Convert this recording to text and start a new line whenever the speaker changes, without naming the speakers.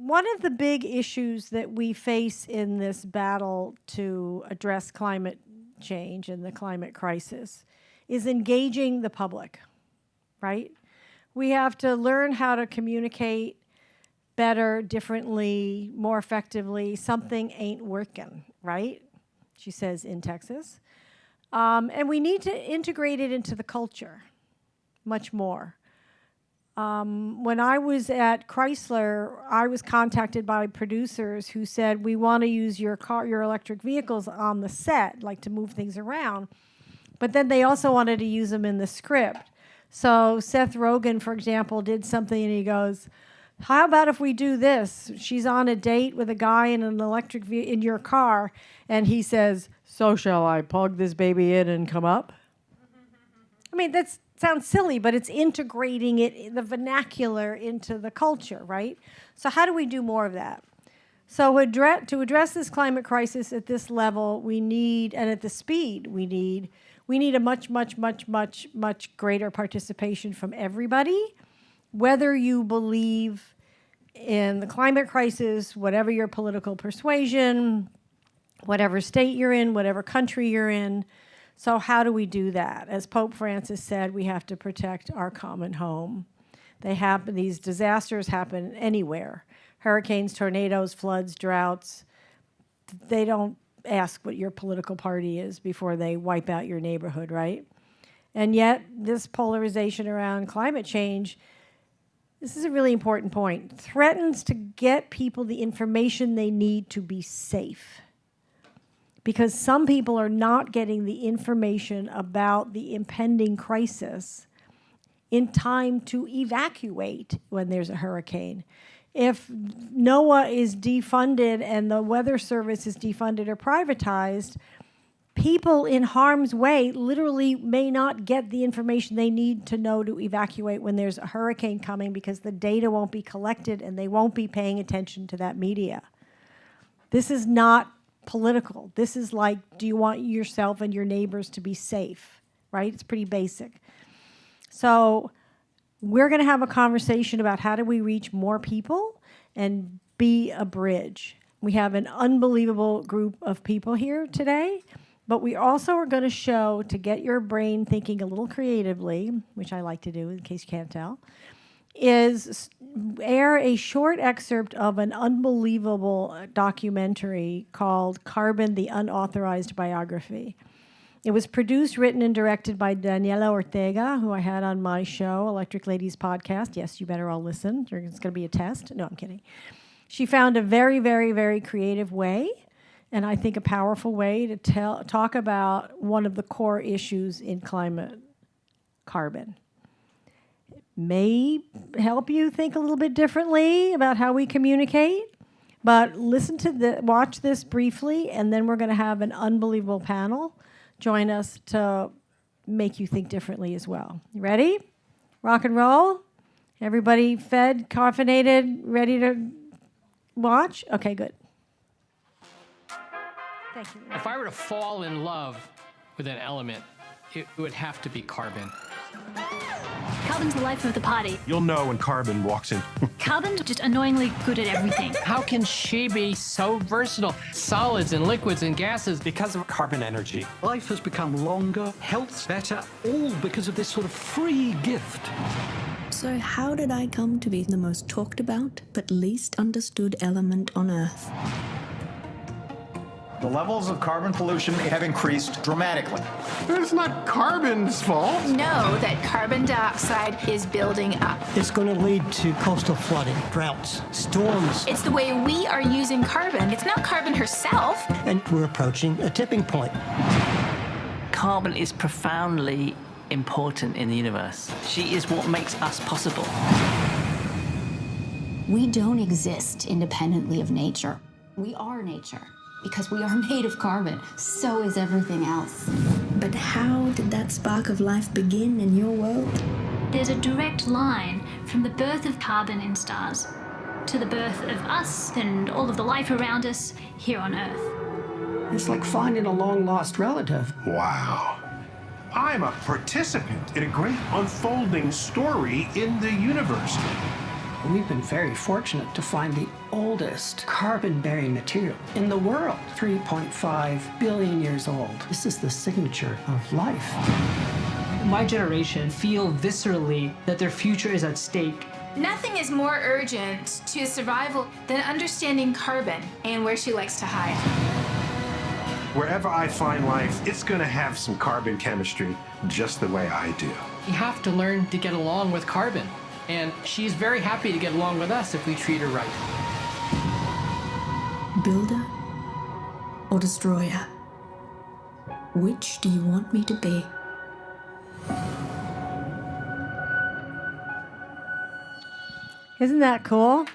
one of the big issues that we face in this battle to address climate change and the climate crisis is engaging the public, right? We have to learn how to communicate better, differently, more effectively. Something ain't working, right? She says in Texas. And we need to integrate it into the culture much more. When I was at Chrysler, I was contacted by producers who said, we want to use your electric vehicles on the set, like to move things around. But then they also wanted to use them in the script. So Seth Rogen, for example, did something and he goes, how about if we do this? She's on a date with a guy in an electric vehicle in your car, and he says, so shall I plug this baby in and come up? I mean, that sounds silly, but it's integrating it, the vernacular, into the culture, right? So how do we do more of that? So to address this climate crisis at this level, we need, and at the speed we need a much, much, much, much, much greater participation from everybody, whether you believe in the climate crisis, whatever your political persuasion, whatever state you're in, whatever country you're in. So how do we do that? As Pope Francis said, we have to protect our common home. These disasters happen anywhere. Hurricanes, tornadoes, floods, droughts. They don't ask what your political party is before they wipe out your neighborhood, right? And yet, this polarization around climate change, this is a really important point, threatens to get people the information they need to be safe. Because some people are not getting the information about the impending crisis in time to evacuate when there's a hurricane. If NOAA is defunded and the Weather Service is defunded or privatized, people in harm's way literally may not get the information they need to know to evacuate when there's a hurricane coming because the data won't be collected and they won't be paying attention to that media. This is not political. This is like, do you want yourself and your neighbors to be safe, right? It's pretty basic. So we're going to have a conversation about how do we reach more people and be a bridge. We have an unbelievable group of people here today, but we also are going to show, to get your brain thinking a little creatively, which I like to do in case you can't tell, is air a short excerpt of an unbelievable documentary called Carbon, the Unauthorized Biography. It was produced, written, and directed by Daniela Ortega, who I had on my show, Electric Ladies Podcast. Yes, you better all listen. It's going to be a test. No, I'm kidding. She found a very, very, very creative way, and I think a powerful way to talk about one of the core issues in climate, carbon. It may help you think a little bit differently about how we communicate, but watch this briefly, and then we're going to have an unbelievable panel join us to make you think differently as well. You ready? Rock and roll? Everybody fed, caffeinated, ready to watch? Okay, good. Thank you.
If I were to fall in love with an element, it would have to be carbon.
Carbon's the life of the party.
You'll know when Carbon walks in.
Carbon's just annoyingly good at everything.
How can she be so versatile? Solids and liquids and gases.
Because of carbon energy.
Life has become longer, health's better, all because of this sort of free gift.
So how did I come to be the most talked about but least understood element on Earth?
The levels of carbon pollution have increased dramatically.
It's not carbon's fault.
Know that carbon dioxide is building up.
It's going to lead to coastal flooding, droughts, storms.
It's the way we are using carbon. It's not carbon herself.
And we're approaching a tipping point.
Carbon is profoundly important in the universe. She is what makes us possible.
We don't exist independently of nature. We are nature. Because we are made of carbon, so is everything else.
But how did that spark of life begin in your world?
There's a direct line from the birth of carbon in stars to the birth of us and all of the life around us here on Earth.
It's like finding a long-lost relative.
Wow. I'm a participant in a great unfolding story in the universe.
We've been very fortunate to find the oldest carbon-bearing material in the world, 3.5 billion years old. This is the signature of life.
My generation feel viscerally that their future is at stake.
Nothing is more urgent to survival than understanding carbon and where she likes to hide.
Wherever I find life, it's going to have some carbon chemistry just the way I do.
You have to learn to get along with carbon. And she's very happy to get along with us if we treat her right.
Builder or destroyer? Which do you want me to be?
Isn't that cool?